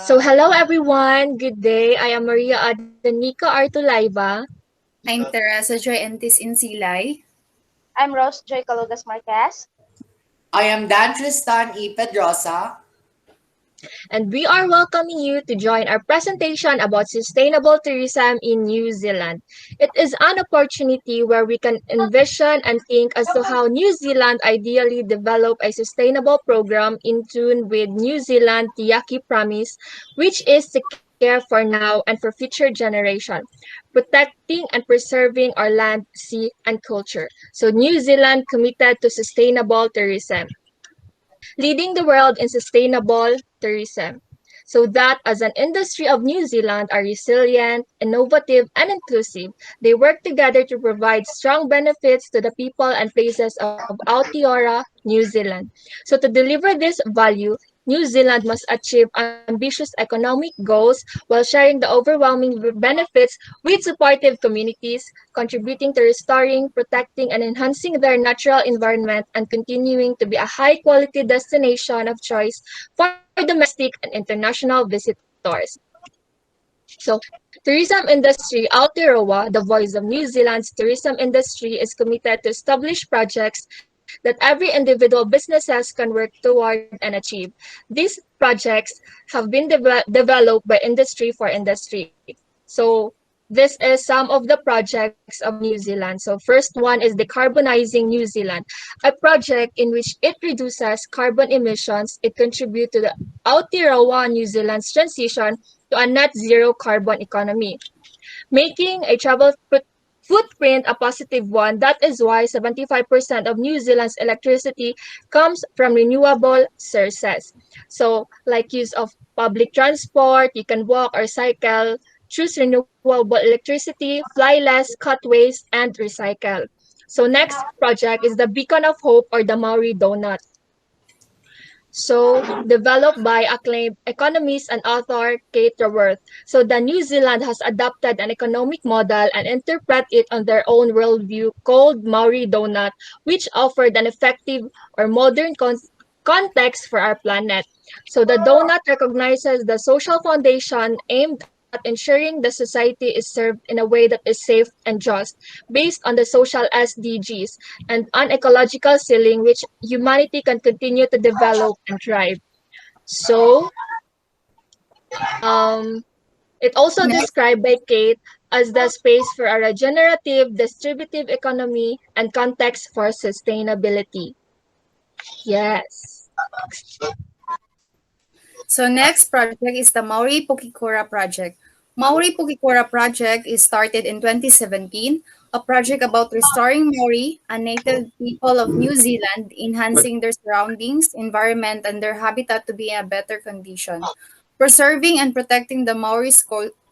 So hello everyone, good day. I am Maria Adanica Artulaiba. I'm Teresa Joy Entis Insilay. I'm Rose Joy Calugas Marquez. I am Dan Tristan E. Pedrosa. And we are welcoming you to join our presentation about sustainable tourism in New Zealand. It is an opportunity where we can envision and think as to how New Zealand ideally develop a sustainable program in tune with New Zealand Tiaki Promise, which is to care for now and for future generation, protecting and preserving our land, sea, and culture. So New Zealand committed to sustainable tourism, leading the world in sustainable tourism. So that as an industry of New Zealand are resilient, innovative, and inclusive, they work together to provide strong benefits to the people and places of Aotearoa, New Zealand. So to deliver this value, New Zealand must achieve ambitious economic goals while sharing the overwhelming benefits with supportive communities, contributing to restoring, protecting, and enhancing their natural environment, and continuing to be a high-quality destination of choice for domestic and international visitors. So, tourism industry Aotearoa, the voice of New Zealand's tourism industry, is committed to establish projects that every individual businesses can work toward and achieve. These projects have been developed by industry for industry. So, this is some of the projects of New Zealand. So, first one is decarbonizing New Zealand, a project in which it reduces carbon emissions. It contributes to the Aotearoa New Zealand's transition to a net zero carbon economy, making a travel footprint a positive one. That is why 75% of New Zealand's electricity comes from renewable sources. So, like use of public transport, you can walk or cycle, choose renewable electricity, fly less, cut waste, and recycle. So, next project is the Beacon of Hope or the Maori Donut. So, developed by acclaimed economist and author Kate Raworth. So, the New Zealand has adopted an economic model and interpret it on their own worldview called Maori Donut, which offered an effective or modern context for our planet. So, the donut recognizes the social foundation aimed at ensuring the society is served in a way that is safe and just, based on the social SDGs, and an ecological ceiling which humanity can continue to develop and thrive. So, um, it also Next, described by Kate as the space for a regenerative, distributive economy and context for sustainability. Yes. next project is the Maori Pukikura project. Maori Pukikura project is started in 2017, a project about restoring Maori, a native people of New Zealand, enhancing their surroundings, environment, and their habitat to be in a better condition, preserving and protecting the Maori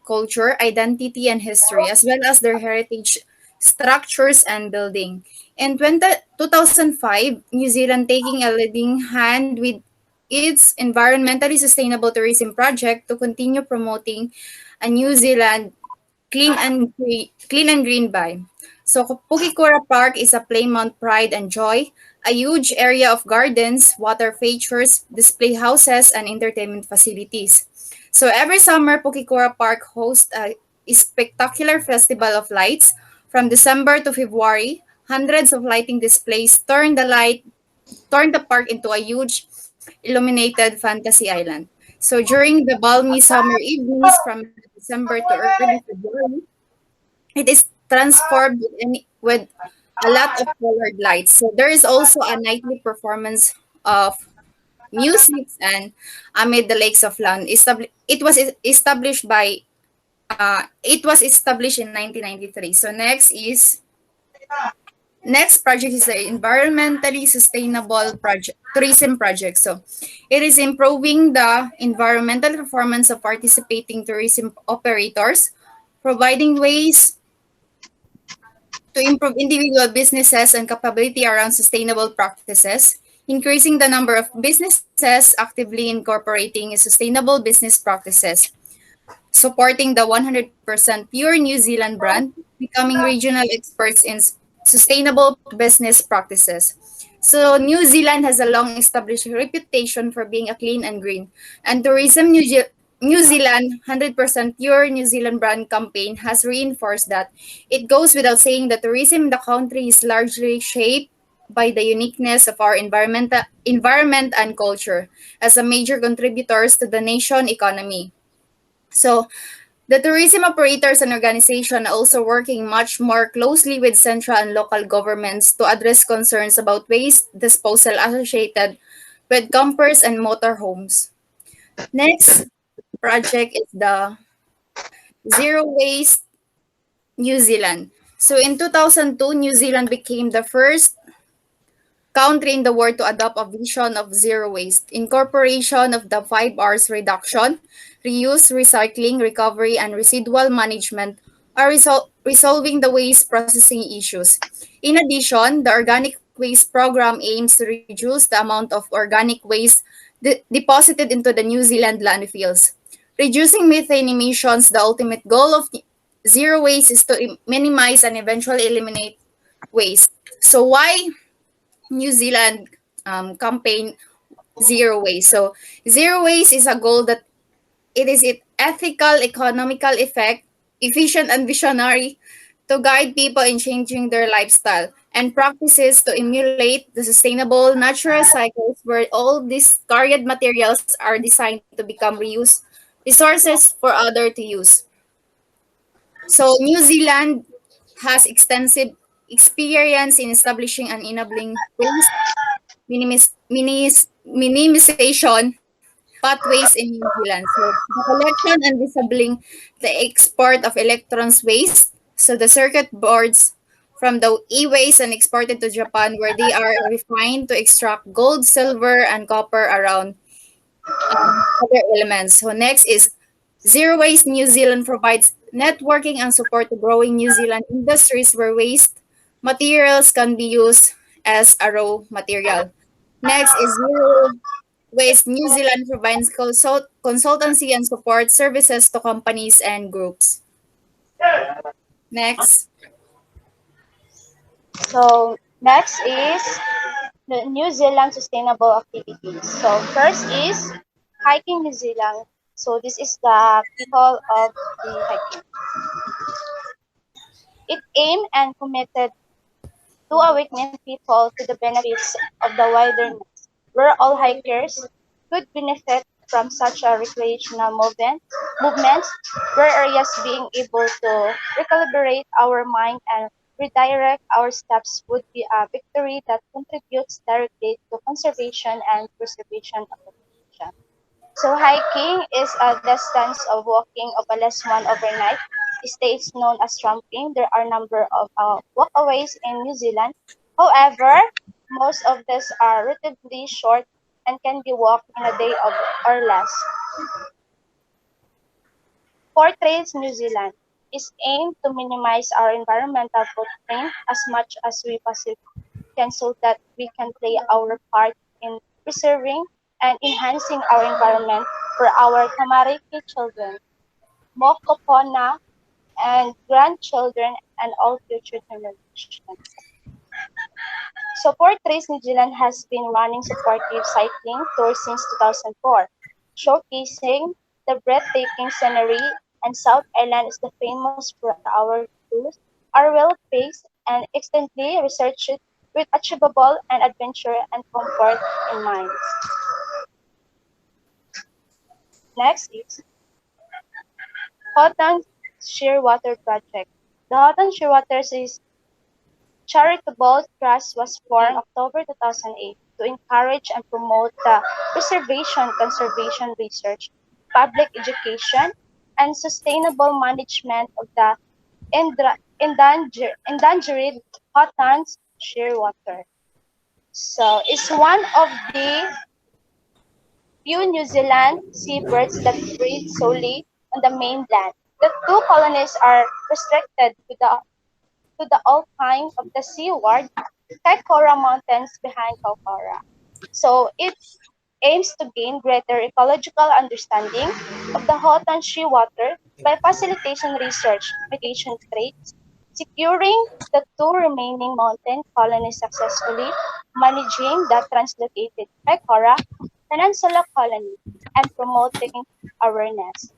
culture, identity, and history, as well as their heritage structures and building. In 2005, New Zealand taking a leading hand with its environmentally sustainable tourism project to continue promoting a New Zealand clean and green vibe. So Pukikura Park is a Playmount pride and joy, a huge area of gardens, water features, display houses, and entertainment facilities. So every summer, Pukikura Park hosts a spectacular festival of lights from December to February. Hundreds of lighting displays turn the park into a huge illuminated fantasy island. So during the balmy summer evenings from December to early February, it is transformed with a lot of colored lights. So there is also a nightly performance of music and amid the lakes of land. It was established in 1993. So next project is the environmentally sustainable project tourism project. So it is improving the environmental performance of participating tourism operators, providing ways to improve individual businesses and capability around sustainable practices, increasing the number of businesses actively incorporating sustainable business practices, supporting the 100% pure New Zealand brand, becoming regional experts in sustainable business practices. So New Zealand has a long established reputation for being a clean and green. And tourism New Zealand 100% pure New Zealand brand campaign has reinforced that. It goes without saying that tourism in the country is largely shaped by the uniqueness of our environment and culture as a major contributors to the nation economy. So the tourism operators and organization are also working much more closely with central and local governments to address concerns about waste disposal associated with campers and motorhomes. Next project is the Zero Waste New Zealand. So in 2002, New Zealand became the first country in the world to adopt a vision of zero waste, incorporation of the 5 R's reduction, reuse, recycling, recovery, and residual management are resolving the waste processing issues. In addition, the Organic Waste Program aims to reduce the amount of organic waste deposited into the New Zealand landfills. Reducing methane emissions, the ultimate goal of zero waste is to minimize and eventually eliminate waste. So why New Zealand campaign zero waste? So zero waste is a goal that it is ethical, economical effect, efficient and visionary to guide people in changing their lifestyle and practices to emulate the sustainable natural cycles where all discarded materials are designed to become reused resources for other to use. So New Zealand has extensive experience in establishing and enabling waste minimization pathways in New Zealand. So the collection and disabling the export of electrons waste. So the circuit boards from the e-waste and exported to Japan where they are refined to extract gold, silver, and copper around other elements. So next is Zero Waste New Zealand provides networking and support to growing New Zealand industries where waste materials can be used as a raw material. Next is Zero Waste New Zealand provides consultancy and support services to companies and groups. Next. So next is the New Zealand sustainable activities. So first is hiking New Zealand. So this is the people of the hiking. It aimed and committed to awakening people to the benefits of the wilderness, where all hikers could benefit from such a recreational movements, where areas being able to recalibrate our mind and redirect our steps would be a victory that contributes directly to conservation and preservation of the nation. So hiking is a distance of walking of a less one overnight. States known as tramping. There are a number of walkaways in New Zealand. However, most of these are relatively short and can be walked in a day or less. Portraits New Zealand is aimed to minimize our environmental footprint as much as we possibly can so that we can play our part in preserving and enhancing our environment for our Tamariki children, Mokopona, and grandchildren and all future generations. So Portraits New Zealand has been running supportive cycling tours since 2004, showcasing the breathtaking scenery, and South Island is the famous for our tours, are well-paced and extensively researched with achievable and adventure and comfort in mind. Next is Houghton Shearwater Project. The Houghton Shearwater Charitable Trust was formed October 2008 to encourage and promote the preservation, conservation research, public education, and sustainable management of the endangered Houghton's shearwater. So it's one of the few New Zealand seabirds that breed solely on the mainland. The two colonies are restricted to the alpine of the seaward Kaikoura Mountains behind Kaikoura. So it aims to gain greater ecological understanding of the Houghton Shearwater by facilitation research, mitigation traits, securing the two remaining mountain colonies successfully, managing the translocated Kaikoura Peninsula colony, and promoting awareness.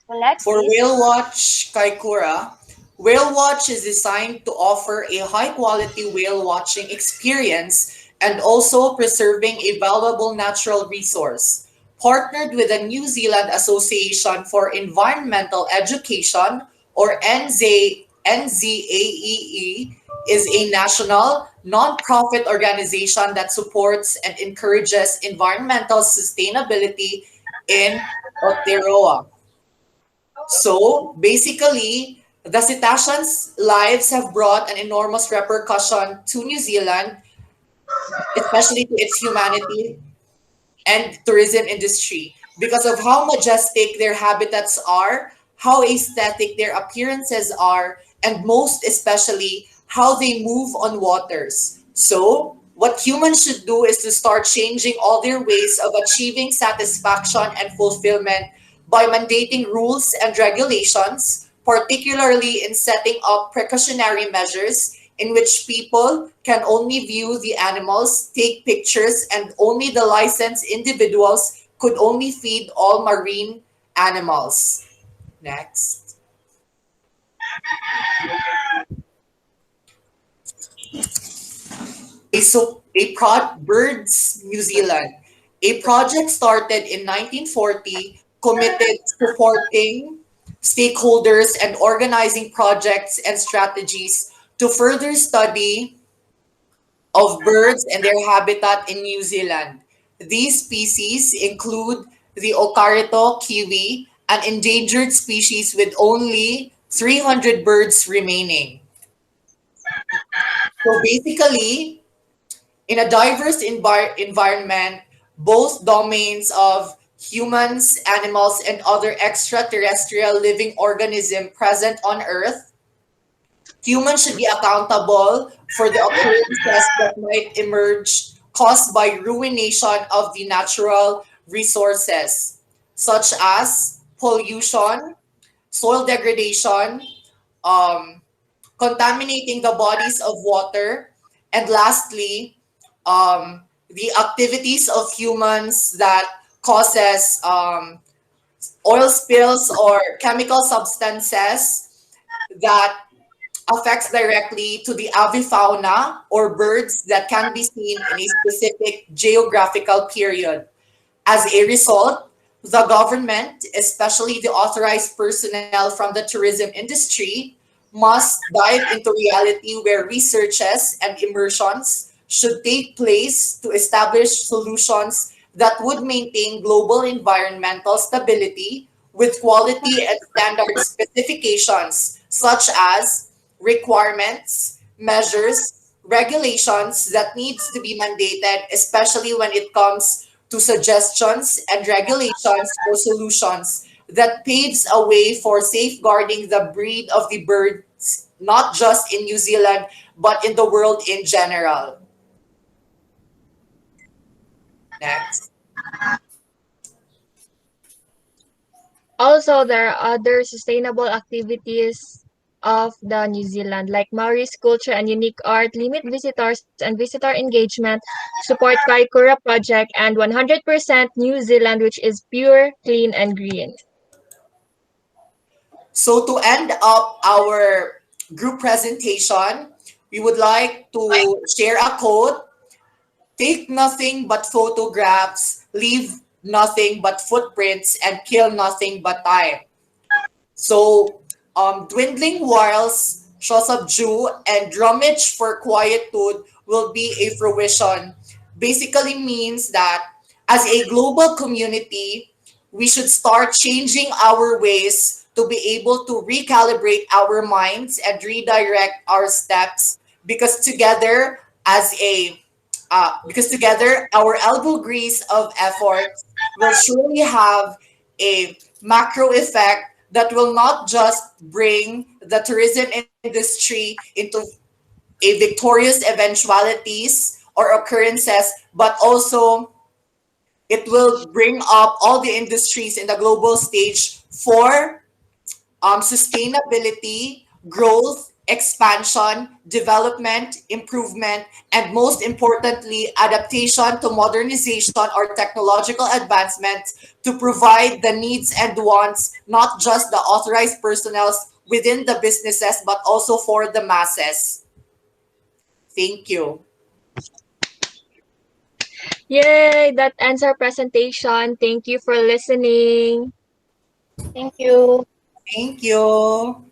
So next, For please. Whale Watch Kaikoura, Whale Watch is designed to offer a high-quality whale watching experience and also preserving a valuable natural resource. Partnered with the New Zealand Association for Environmental Education, or NZAEE, is a national non-profit organization that supports and encourages environmental sustainability in Aotearoa. So basically, the cetaceans' lives have brought an enormous repercussion to New Zealand, especially to its humanity and tourism industry, because of how majestic their habitats are, how aesthetic their appearances are, and most especially how they move on waters. So, what humans should do is to start changing all their ways of achieving satisfaction and fulfillment by mandating rules and regulations, particularly in setting up precautionary measures in which people can only view the animals, take pictures, and only the licensed individuals could only feed all marine animals. Next. Birds New Zealand. A project started in 1940 committed supporting stakeholders and organizing projects and strategies to further study of birds and their habitat in New Zealand. These species include the Okarito kiwi, an endangered species with only 300 birds remaining. So basically, in a diverse environment, both domains of humans, animals, and other extraterrestrial living organisms present on Earth, humans should be accountable for the occurrences that might emerge caused by ruination of the natural resources, such as pollution, soil degradation, um, contaminating the bodies of water, and lastly, the activities of humans that causes oil spills or chemical substances that affects directly to the avifauna or birds that can be seen in a specific geographical period. As a result, the government, especially the authorized personnel from the tourism industry, must dive into reality where researches and immersions should take place to establish solutions that would maintain global environmental stability with quality and standard specifications such as requirements, measures, regulations that needs to be mandated, especially when it comes to suggestions and regulations or solutions that paves a way for safeguarding the breed of the birds, not just in New Zealand, but in the world in general. Next. Also, there are other sustainable activities of the New Zealand, like Maori's culture and unique art, limit visitors and visitor engagement, support Kaikoura project, and 100% New Zealand, which is pure, clean, and green. So to end up our group presentation, we would like to share a quote. Take nothing but photographs, leave nothing but footprints, and kill nothing but time. So, dwindling whiles shall subdue, and drummage for quietude will be a fruition. Basically means that as a global community, we should start changing our ways to be able to recalibrate our minds and redirect our steps because together as a because together our elbow grease of efforts will surely have a macro effect that will not just bring the tourism industry into a victorious eventualities or occurrences, but also it will bring up all the industries in the global stage for sustainability, growth, expansion, development, improvement, and most importantly, adaptation to modernization or technological advancement to provide the needs and wants, not just the authorized personnel within the businesses, but also for the masses. Thank you. Yay! That ends our presentation. Thank you for listening. Thank you. Thank you.